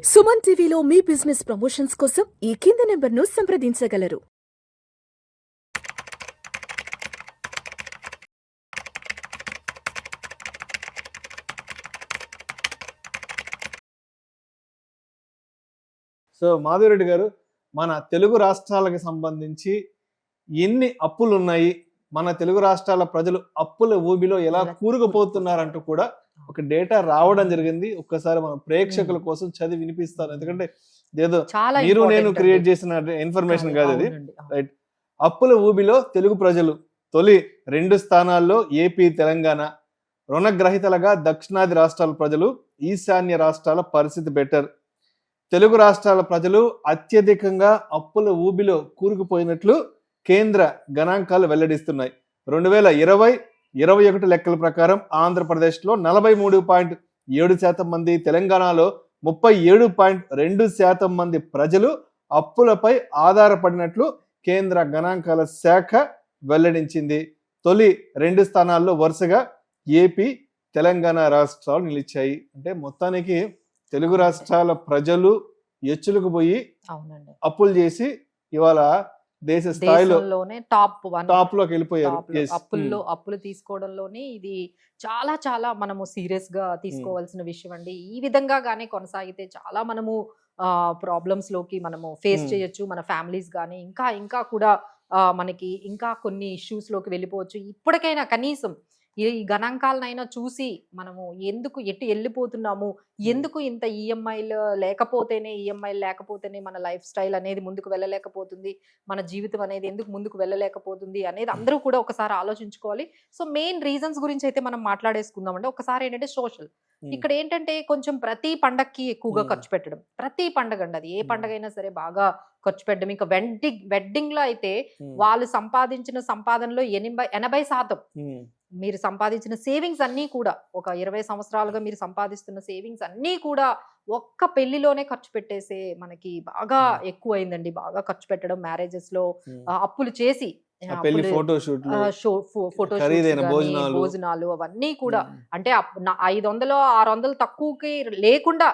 సుమన్ టీవీలో మీ business promotions కోసం ఈ కింది నెంబర్ను సంప్రదించగలరు. సో మాధవిరెడ్డి గారు, మన తెలుగు రాష్ట్రాలకు సంబంధించి ఎన్ని అప్పులు ఉన్నాయి, మన తెలుగు రాష్ట్రాల ప్రజలు అప్పుల ఊబిలో ఎలా కూరుకుపోతున్నారంటూ కూడా ఒక డేటా రావడం జరిగింది. ఒక్కసారి మన ప్రేక్షకుల కోసం చదివి వినిపిస్తాను, ఎందుకంటే ఏదో మీరు నేను క్రియేట్ చేసిన ఇన్ఫర్మేషన్ కాదు ఇది. రైట్. అప్పుల ఊబిలో తెలుగు ప్రజలు తొలి 2 స్థానాల్లో ఏపీ, తెలంగాణ. రుణగ్రహీతలుగా దక్షిణాది రాష్ట్రాల ప్రజలు, ఈశాన్య రాష్ట్రాల పరిస్థితి బెటర్. తెలుగు రాష్ట్రాల ప్రజలు అత్యధికంగా అప్పుల ఊబిలో కూరుకుపోయినట్లు కేంద్ర గణాంకాలు వెల్లడిస్తున్నాయి. 2020-21 లెక్కల ప్రకారం ఆంధ్రప్రదేశ్లో 43.7% మంది, తెలంగాణలో 37.2% మంది ప్రజలు అప్పులపై ఆధారపడినట్లు కేంద్ర గణాంకాల శాఖ వెల్లడించింది. తొలి 2 స్థానాల్లో వరుసగా ఏపీ, తెలంగాణ రాష్ట్రాలు నిలిచాయి. అంటే మొత్తానికి తెలుగు రాష్ట్రాల ప్రజలు ఎచ్చులకు పోయి అప్పులు చేసి ఇవాళ దేశ స్థాయిలో టాప్ లోకి వెళ్ళిపోయారు. అప్పులు తీసుకోవడంలోనే ఇది చాలా చాలా మనము సీరియస్ గా తీసుకోవాల్సిన విషయం అండి. ఈ విధంగా గానీ కొనసాగితే చాలా మనము ప్రాబ్లమ్స్ లోకి మనము ఫేస్ చేయొచ్చు. మన ఫ్యామిలీస్ కానీ ఇంకా ఇంకా కూడా మనకి ఇంకా కొన్ని ఇష్యూస్ లోకి వెళ్ళిపోవచ్చు. ఇప్పటికైనా కనీసం ఈ గణాంకాలనైనా చూసి మనము ఎందుకు ఎటు వెళ్ళిపోతున్నాము, ఎందుకు ఇంత ఈఎంఐలు లేకపోతేనే మన లైఫ్ స్టైల్ అనేది ముందుకు వెళ్ళలేకపోతుంది, మన జీవితం అనేది ఎందుకు ముందుకు వెళ్ళలేకపోతుంది అనేది అందరూ కూడా ఒకసారి ఆలోచించుకోవాలి. సో మెయిన్ రీజన్స్ గురించి అయితే మనం మాట్లాడేసుకుందామండి. ఒకసారి ఏంటంటే సోషల్, ఇక్కడ ఏంటంటే కొంచెం ప్రతి పండగకి ఎక్కువగా ఖర్చు పెట్టడం. ప్రతి పండగ అండి, అది ఏ పండగ అయినా సరే బాగా ఖర్చు పెట్టడం. ఇంకా వెడ్డింగ్ లో అయితే వాళ్ళు సంపాదించిన సంపాదనలో 80% మీరు సంపాదించిన సేవింగ్స్ అన్నీ కూడా, ఒక 20 సంవత్సరాలుగా మీరు సంపాదిస్తున్న సేవింగ్స్ అన్నీ కూడా ఒక్క పెళ్లిలోనే ఖర్చు పెట్టేసే మనకి బాగా ఎక్కువ అయిందండి. బాగా ఖర్చు పెట్టడం, మ్యారేజెస్ లో అప్పులు చేసి భోజనాలు అవన్నీ కూడా, అంటే 500-600 తక్కువకి లేకుండా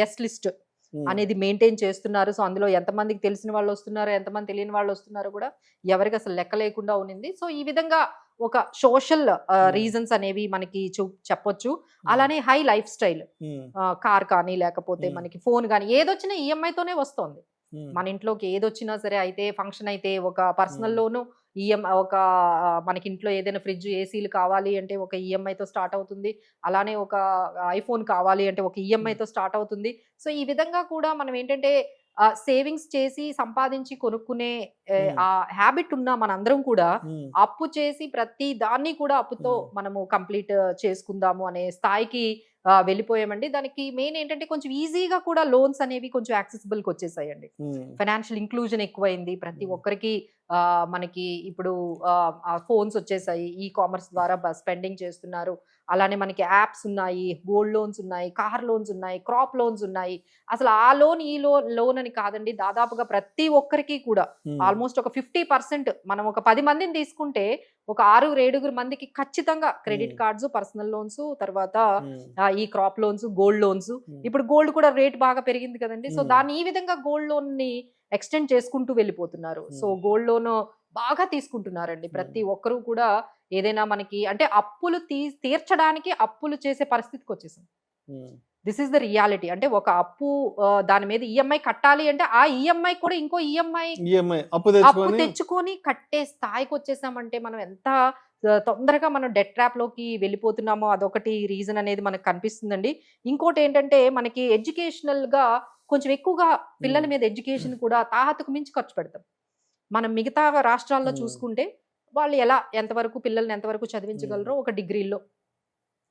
గెస్ట్ లిస్ట్ అనేది మెయింటైన్ చేస్తున్నారు. సో అందులో ఎంతమందికి తెలిసిన వాళ్ళు వస్తున్నారు, ఎంతమంది తెలియని వాళ్ళు వస్తున్నారు కూడా ఎవరికి అసలు లెక్క లేకుండా ఉన్నింది. సో ఈ విధంగా ఒక సోషల్ రీజన్స్ అనేవి మనకి చెప్పొచ్చు. అలానే హై లైఫ్ స్టైల్, కార్ కానీ లేకపోతే మనకి ఫోన్ కానీ ఏదొచ్చినా ఈఎంఐతోనే వస్తుంది. మన ఇంట్లోకి ఏదొచ్చినా సరే, అయితే ఫంక్షన్ అయితే ఒక పర్సనల్ లోను ఒక మనకి ఇంట్లో ఏదైనా ఫ్రిడ్జ్, ఏసీలు కావాలి అంటే ఒక ఈఎంఐతో స్టార్ట్ అవుతుంది. అలానే ఒక ఐఫోన్ కావాలి అంటే ఒక ఈఎంఐతో స్టార్ట్ అవుతుంది. సో ఈ విధంగా కూడా మనం ఏంటంటే సేవింగ్స్ చేసి సంపాదించి కొనుక్కునే ఆ హ్యాబిట్ ఉన్న మనందరం కూడా అప్పు చేసి ప్రతి దాన్ని కూడా అప్పుతో మనము కంప్లీట్ చేసుకుందాము అనే స్థాయికి వెళ్ళిపోయామండి. దానికి మెయిన్ ఏంటంటే కొంచెం ఈజీగా కూడా లోన్స్ అనేవి కొంచెం యాక్సెసిబుల్ కి వచ్చేసాయండి. ఫైనాన్షియల్ ఇంక్లూజన్ ఎక్కువైంది. ప్రతి ఒక్కరికి మనకి ఇప్పుడు ఫోన్స్ వచ్చేసాయి, ఈ కామర్స్ ద్వారా స్పెండింగ్ చేస్తున్నారు. అలానే మనకి యాప్స్ ఉన్నాయి, గోల్డ్ లోన్స్ ఉన్నాయి, కార్ లోన్స్ ఉన్నాయి, క్రాప్ లోన్స్ ఉన్నాయి. అసలు ఆ లోన్ ఈ లోన్ అని కాదండి, దాదాపుగా ప్రతి ఒక్కరికి కూడా ఆల్మోస్ట్ ఒక 50%, మనం ఒక 10 మందిని తీసుకుంటే ఒక 6-7 మందికి ఖచ్చితంగా క్రెడిట్ కార్డ్స్, పర్సనల్ లోన్స్, తర్వాత ఈ క్రాప్ లోన్స్, గోల్డ్ లోన్స్. ఇప్పుడు గోల్డ్ కూడా రేట్ బాగా పెరిగింది కదండి. సో దాన్ని ఈ విధంగా గోల్డ్ లోన్ ని ఎక్స్టెండ్ చేసుకుంటూ వెళ్ళిపోతున్నారు. సో గోల్డ్ లోన్ బాగా తీసుకుంటున్నారండి ప్రతి ఒక్కరూ కూడా. ఏదైనా మనకి అంటే అప్పులు తీర్చడానికి అప్పులు చేసే పరిస్థితికి వచ్చేసాం. This is the reality. అంటే ఒక అప్పు దాని మీద ఈఎంఐ కట్టాలి అంటే ఆ ఈఎంఐ కూడా ఇంకో ఈఎంఐ అప్పు తెచ్చుకొని కట్టే స్థాయికి వచ్చేసామంటే మనం ఎంత తొందరగా మనం డెట్ ట్రాప్ లోకి వెళ్ళిపోతున్నామో అదొకటి రీజన్ అనేది మనకు కనిపిస్తుందండి. ఇంకోటి ఏంటంటే మనకి ఎడ్యుకేషనల్ గా కొంచెం ఎక్కువగా పిల్లల మీద ఎడ్యుకేషన్ కూడా తాహతకు మించి ఖర్చు పెడతాం. మనం మిగతా రాష్ట్రాల్లో చూసుకుంటే వాళ్ళు ఎంతవరకు పిల్లల్ని ఎంతవరకు చదివించగలరో ఒక డిగ్రీలో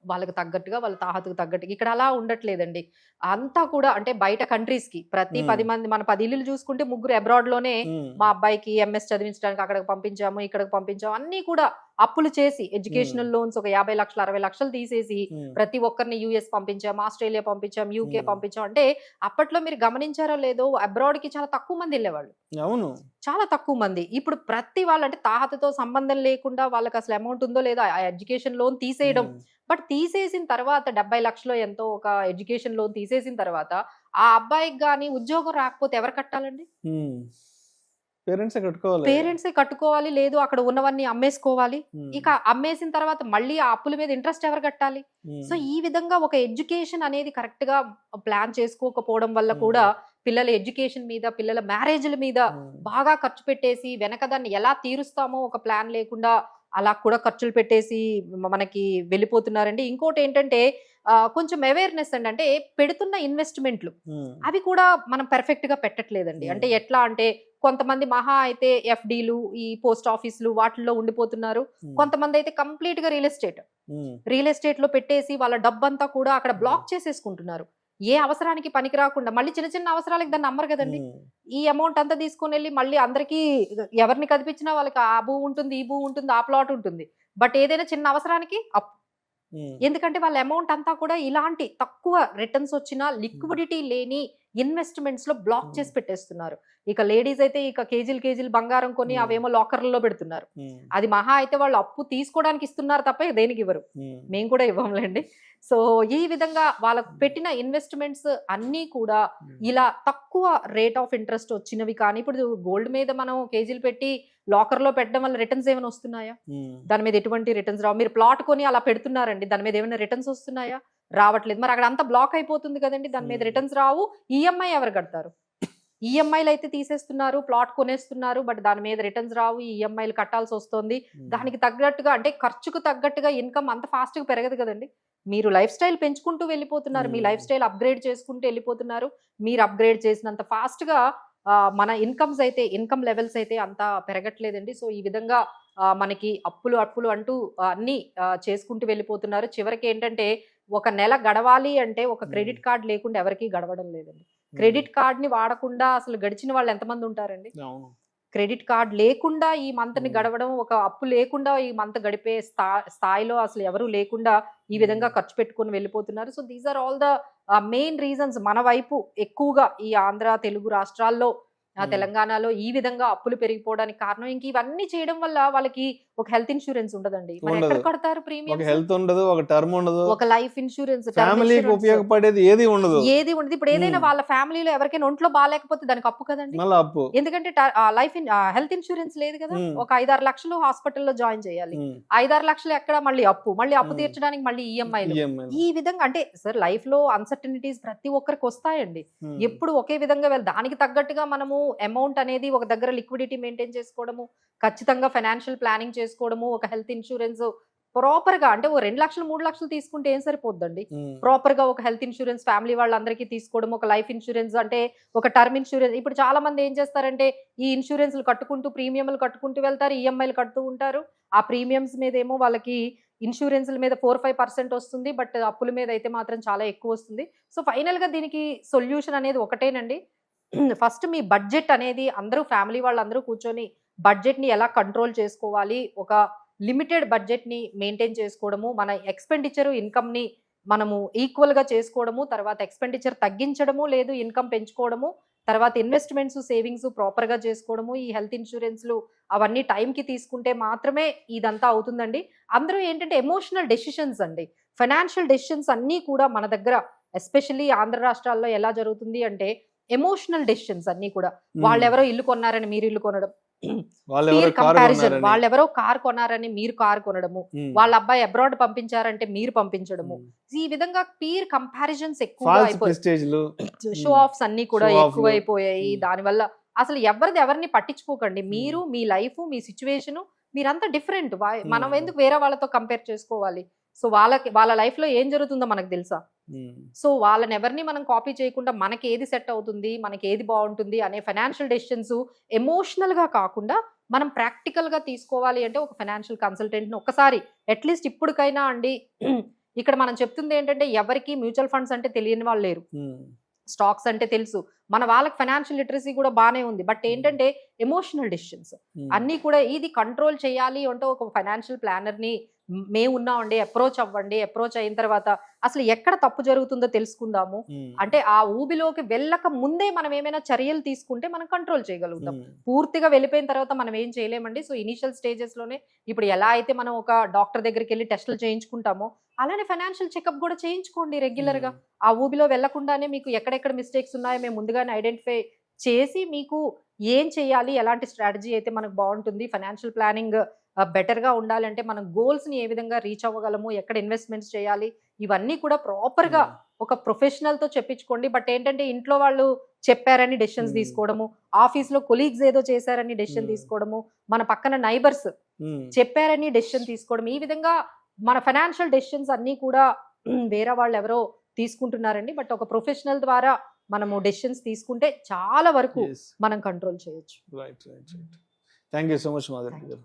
వాళ్ళకి తగ్గట్టుగా, వాళ్ళ తాహతుకు తగ్గట్టుగా. ఇక్కడ అలా ఉండట్లేదండి. అంతా కూడా అంటే బయట కంట్రీస్ కి ప్రతి 10 మంది, మన 10 ఇల్లులు చూసుకుంటే 3 అబ్రాడ్ లోనే మా అబ్బాయికి ఎంఎస్ చదివించడానికి అక్కడికి పంపించాము, ఇక్కడికి పంపించాము. అన్ని కూడా అప్పులు చేసి ఎడ్యుకేషనల్ లోన్స్ ఒక 50 లక్షలు 60 లక్షలు తీసేసి ప్రతి ఒక్కరిని యుఎస్ పంపించాం, ఆస్ట్రేలియా పంపించాం, యూకే పంపించాం. అంటే అప్పట్లో మీరు గమనించారో లేదో అబ్రాడ్ కి చాలా తక్కువ మంది వెళ్ళేవాళ్ళు. అవును, చాలా తక్కువ మంది. ఇప్పుడు ప్రతి వాళ్ళు అంటే తాహతతో సంబంధం లేకుండా వాళ్ళకి అసలు అమౌంట్ ఉందో లేదో ఆ ఎడ్యుకేషన్ లోన్ తీసేయడం. బట్ తీసేసిన తర్వాత 70 లక్షలు ఎంతో ఒక ఎడ్యుకేషన్ లోన్ తీసేసిన తర్వాత ఆ అబ్బాయికి కానీ ఉద్యోగం రాకపోతే ఎవరు కట్టాలండి? పేరెంట్సే కట్టుకోవాలి. పేరెంట్సే కట్టుకోవాలి, లేదు అక్కడ ఉన్నవన్నీ అమ్మేసుకోవాలి. ఇక అమ్మేసిన తర్వాత మళ్ళీ ఆ అప్పుల మీద ఇంట్రెస్ట్ ఎవరు కట్టాలి? సో ఈ విధంగా ఒక ఎడ్యుకేషన్ అనేది కరెక్ట్ గా ప్లాన్ చేసుకోకపోవడం వల్ల కూడా పిల్లల ఎడ్యుకేషన్ మీద, పిల్లల మ్యారేజ్ల మీద బాగా ఖర్చు పెట్టేసి వెనక దాన్ని ఎలా తీరుస్తామో ఒక ప్లాన్ లేకుండా అలా కూడా ఖర్చులు పెట్టేసి మనకి వెళ్ళిపోతున్నారండి. ఇంకోటి ఏంటంటే కొంచెం అవేర్నెస్ అండి, అంటే పెడుతున్న ఇన్వెస్ట్మెంట్లు అవి కూడా మనం పర్ఫెక్ట్ గా పెట్టట్లేదండి. అంటే ఎట్లా అంటే కొంతమంది మహా అయితే ఎఫ్డీలు, ఈ పోస్ట్ ఆఫీసులు వాటిల్లో ఉండిపోతున్నారు. కొంతమంది అయితే కంప్లీట్ గా రియల్ ఎస్టేట్ లో పెట్టేసి వాళ్ళ డబ్బంతా కూడా అక్కడ బ్లాక్ చేసేసుకుంటున్నారు. ఏ అవసరానికి పనికి రాకుండా మళ్ళీ చిన్న చిన్న అవసరాలకు దాన్ని అమ్మరు కదండి. ఈ అమౌంట్ అంతా తీసుకుని వెళ్ళి మళ్ళీ అందరికీ ఎవరిని కదిపించినా వాళ్ళకి ఆ భూ ఉంటుంది, ఈ భూ ఉంటుంది, ఆ ప్లాట్ ఉంటుంది. బట్ ఏదైనా చిన్న అవసరానికి అప్పు. ఎందుకంటే వాళ్ళ అమౌంట్ అంతా కూడా ఇలాంటి తక్కువ రిటర్న్స్ వచ్చిన లిక్విడిటీ లేని ఇన్వెస్ట్మెంట్స్ లో బ్లాక్ చేసి పెట్టేస్తున్నారు. ఇక లేడీస్ అయితే ఇక కేజీలు బంగారం కొని అవేమో లాకర్లలో పెడుతున్నారు. అది మహా అయితే వాళ్ళు అప్పు తీసుకోవడానికి ఇస్తున్నారు తప్ప దేనికి ఇవ్వరు. మేము కూడా ఇవ్వంలేండి. సో ఈ విధంగా వాళ్ళకు పెట్టిన ఇన్వెస్ట్మెంట్స్ అన్నీ కూడా ఇలా తక్కువ రేట్ ఆఫ్ ఇంట్రెస్ట్ వచ్చినవి. కానీ ఇప్పుడు గోల్డ్ మీద మనం కేజీలు పెట్టి లాకర్ లో పెట్టడం వల్ల రిటర్న్స్ ఏమైనా వస్తున్నాయా? దాని మీద ఎటువంటి రిటర్న్స్ రావు. మీరు ప్లాట్ కొని అలా పెడుతున్నారండి, దాని మీద ఏమైనా రిటర్న్స్ వస్తున్నాయా? రావట్లేదు. మరి అక్కడ అంతా బ్లాక్ అయిపోతుంది కదండి, దాని మీద రిటర్న్స్ రావు. ఈఎంఐ ఎవరు కడతారు? ఈఎంఐలు అయితే తీసేస్తున్నారు, ప్లాట్ కొనేస్తున్నారు, బట్ దాని మీద రిటర్న్స్ రావు. ఈఎంఐలు కట్టాల్సి వస్తుంది. దానికి తగ్గట్టుగా అంటే ఖర్చుకు తగ్గట్టుగా ఇన్కమ్ అంత ఫాస్ట్ గా పెరగదు కదండి. మీరు లైఫ్ స్టైల్ పెంచుకుంటూ వెళ్ళిపోతున్నారు, మీ లైఫ్ స్టైల్ అప్గ్రేడ్ చేసుకుంటూ వెళ్ళిపోతున్నారు. మీరు అప్గ్రేడ్ చేసినంత ఫాస్ట్ గా మన ఇన్కమ్ లెవెల్స్ అయితే అంత పెరగట్లేదండి. సో ఈ విధంగా మనకి అప్పులు అంటూ అన్ని చేసుకుంటూ వెళ్ళిపోతున్నారు. చివరికి ఏంటంటే ఒక నెల గడవాలి అంటే ఒక క్రెడిట్ కార్డ్ లేకుండా ఎవరికి గడవడం లేదండి. క్రెడిట్ కార్డ్ ని వాడకుండా అసలు గడిచిన వాళ్ళు ఎంతమంది ఉంటారండి? క్రెడిట్ కార్డ్ లేకుండా ఈ మంత్ ని గడవడం, ఒక అప్పు లేకుండా ఈ మంత్ గడిపే స్థాయిలో అసలు ఎవరు లేకుండా ఈ విధంగా ఖర్చు పెట్టుకుని వెళ్ళిపోతున్నారు. So these are all the main reasons. మన వైపు ఎక్కువగా ఈ ఆంధ్ర, తెలుగు రాష్ట్రాల్లో, తెలంగాణలో ఈ విధంగా అప్పులు పెరిగిపోవడానికి కారణం ఇంక ఇవన్నీ చేయడం వల్ల వాళ్ళకి ఒక హెల్త్ ఇన్సూరెన్స్ ఉండదండి. మరి ఎక్కడ కడతారు ప్రీమియం? హెల్త్ ఉండదు, ఒక టర్మ్ ఉండదు, ఒక లైఫ్ ఇన్సూరెన్స్, ఫ్యామిలీకి ఉపయోగపడేది ఏది ఉండదు. ఇప్పుడు ఏదైనా వాళ్ళ ఫ్యామిలీలో ఎవరికైనా ఒంట్లో బాగాలేకపోతే దానికి అప్పు కదండి. ఎందుకంటే హెల్త్ ఇన్సూరెన్స్ లేదు కదా. ఒక 5-6 లక్షలు హాస్పిటల్లో జాయిన్ చేయాలి. 5-6 లక్షలు ఎక్కడ మళ్ళీ అప్పు తీర్చడానికి మళ్ళీ ఈఎంఐలు. ఈ విధంగా అంటే సార్ లైఫ్ లో అన్సర్టనిటీస్ ప్రతి ఒక్కరికి వస్తాయండి. ఎప్పుడు ఒకే విధంగా దానికి తగ్గట్టుగా మనము అమౌంట్ అనేది ఒక దగ్గర లిక్విడిటీ మెయింటైన్ చేసుకోవడము, ఖచ్చితంగా ఫైనాన్షియల్ ప్లానింగ్ చేసుకోవడము, ఒక హెల్త్ ఇన్సూరెన్స్ ప్రాపర్ గా అంటే 2 లక్షలు 3 లక్షలు తీసుకుంటే ఏం సరిపోద్దండి. ప్రాపర్ గా ఒక హెల్త్ ఇన్సూరెన్స్ ఫ్యామిలీ వాళ్ళందరికీ తీసుకోవడం, ఒక లైఫ్ ఇన్సూరెన్స్ అంటే ఒక టర్మ్ ఇన్సూరెన్స్. ఇప్పుడు చాలా మంది ఏం చేస్తారంటే ఈ ఇన్సూరెన్స్లు కట్టుకుంటూ ప్రీమియంలు కట్టుకుంటూ వెళ్తారు, ఈఎంఐలు కడుతూ ఉంటారు. ఆ ప్రీమియమ్స్ మీద ఏమో వాళ్ళకి ఇన్సూరెన్స్ల మీద 4-5% వస్తుంది, బట్ అప్పుల మీద అయితే మాత్రం చాలా ఎక్కువ వస్తుంది. సో ఫైనల్ గా దీనికి సొల్యూషన్ అనేది ఒకటేనండి. ఫస్ట్ మీ బడ్జెట్ అనేది ఫ్యామిలీ వాళ్ళందరూ కూర్చొని బడ్జెట్ ని ఎలా కంట్రోల్ చేసుకోవాలి, ఒక లిమిటెడ్ బడ్జెట్ ని మెయింటైన్ చేసుకోవడము, మన ఎక్స్పెండిచర్ ఇన్కమ్ ని మనము ఈక్వల్ గా చేసుకోవడము, తర్వాత ఎక్స్పెండిచర్ తగ్గించడము లేదు ఇన్కమ్ పెంచుకోవడము, తర్వాత ఇన్వెస్ట్మెంట్స్ సేవింగ్స్ ప్రాపర్ గా చేసుకోవడము, ఈ హెల్త్ ఇన్సూరెన్స్లు అవన్నీ టైంకి తీసుకుంటే మాత్రమే ఇదంతా అవుతుందండి. అందరూ ఏంటంటే ఎమోషనల్ డెసిషన్స్ అండి, ఫైనాన్షియల్ డెసిషన్స్ అన్నీ కూడా మన దగ్గర ఎస్పెషల్లీ ఆంధ్ర రాష్ట్రాల్లో ఎలా జరుగుతుంది అంటే ఎమోషనల్ డెసిషన్స్ అన్ని కూడా. వాళ్ళెవరో ఇల్లు కొన్నారని మీరు ఇల్లు కొనడం, కంపారిజన్, వాళ్ళెవరో కార్ కొన్నారని మీరు కార్ కొనడము, వాళ్ళ అబ్బాయి అబ్రాడ్ పంపించారంటే మీరు పంపించడము, ఈ విధంగా పీర్ కంపారిజన్స్ ఎక్కువ అయిపోయాయి, షో ఆఫ్స్ అన్ని కూడా ఎక్కువైపోయాయి. దానివల్ల అసలు ఎవరిని పట్టించుకోకండి. మీరు మీ లైఫ్, మీ సిచ్యువేషన్ మీరంతా డిఫరెంట్. మనం ఎందుకు వేరే వాళ్ళతో కంపేర్ చేసుకోవాలి? సో వాళ్ళ లైఫ్ లో ఏం జరుగుతుందో మనకు తెలుసా? సో వాళ్ళని ఎవరిని మనం కాపీ చేయకుండా మనకి ఏది సెట్ అవుతుంది, మనకి ఏది బాగుంటుంది అనే ఫైనాన్షియల్ డెసిషన్స్ ఎమోషనల్ గా కాకుండా మనం ప్రాక్టికల్ గా తీసుకోవాలి అంటే ఒక ఫైనాన్షియల్ కన్సల్టెంట్ ని ఒక్కసారి అట్లీస్ట్ ఇప్పటికైనా అండి. ఇక్కడ మనం చెప్తుంది ఏంటంటే ఎవరికి మ్యూచువల్ ఫండ్స్ అంటే తెలియని వాళ్ళు లేరు, స్టాక్స్ అంటే తెలుసు, మన వాళ్ళకి ఫైనాన్షియల్ లిటరసీ కూడా బాగానే ఉంది. బట్ ఏంటంటే ఎమోషనల్ డెసిషన్స్ అన్నీ కూడా ఇది కంట్రోల్ చేయాలి అంటే ఒక ఫైనాన్షియల్ ప్లానర్ ని మేము ఉన్నామండి, అప్రోచ్ అవ్వండి. అప్రోచ్ అయిన తర్వాత అసలు ఎక్కడ తప్పు జరుగుతుందో తెలుసుకుందాము. అంటే ఆ ఊబిలోకి వెళ్ళక ముందే మనం ఏమైనా చర్యలు తీసుకుంటే మనం కంట్రోల్ చేయగలుగుతాం. పూర్తిగా వెళ్ళిపోయిన తర్వాత మనం ఏం చేయలేమండి. సో ఇనిషియల్ స్టేజెస్ లోనే ఇప్పుడు ఎలా అయితే మనం ఒక డాక్టర్ దగ్గరికి వెళ్ళి టెస్టులు చేయించుకుంటామో అలానే ఫైనాన్షియల్ చెకప్ కూడా చేయించుకోండి రెగ్యులర్ గా. ఆ ఊబిలో వెళ్లకుండానే మీకు ఎక్కడెక్కడ మిస్టేక్స్ ఉన్నాయో మేము ముందుగానే ఐడెంటిఫై చేసి మీకు ఏం చేయాలి, ఎలాంటి స్ట్రాటజీ అయితే మనకు బాగుంటుంది, ఫైనాన్షియల్ ప్లానింగ్ బెటర్ గా ఉండాలంటే మనం గోల్స్ ని ఏ విధంగా రీచ్ అవ్వగలము, ఎక్కడ ఇన్వెస్ట్మెంట్స్ చేయాలి, ఇవన్నీ కూడా ప్రాపర్ గా ఒక ప్రొఫెషనల్ తో చెప్పించుకోండి. బట్ ఏంటంటే ఇంట్లో వాళ్ళు చెప్పారని డెసిషన్స్ తీసుకోవడము, ఆఫీస్ లో కొలీగ్స్ ఏదో చేశారని డెసిషన్ తీసుకోవడము, మన పక్కన నైబర్స్ చెప్పారని డెసిషన్ తీసుకోవడం, ఈ విధంగా మన ఫైనాన్షియల్ డెసిషన్స్ అన్ని కూడా వేరే వాళ్ళు ఎవరో తీసుకుంటున్నారండి. బట్ ఒక ప్రొఫెషనల్ ద్వారా మనము డెసిషన్స్ తీసుకుంటే చాలా వరకు మనం కంట్రోల్ చేయొచ్చు. Right. Thank you so much Madhavi గారు.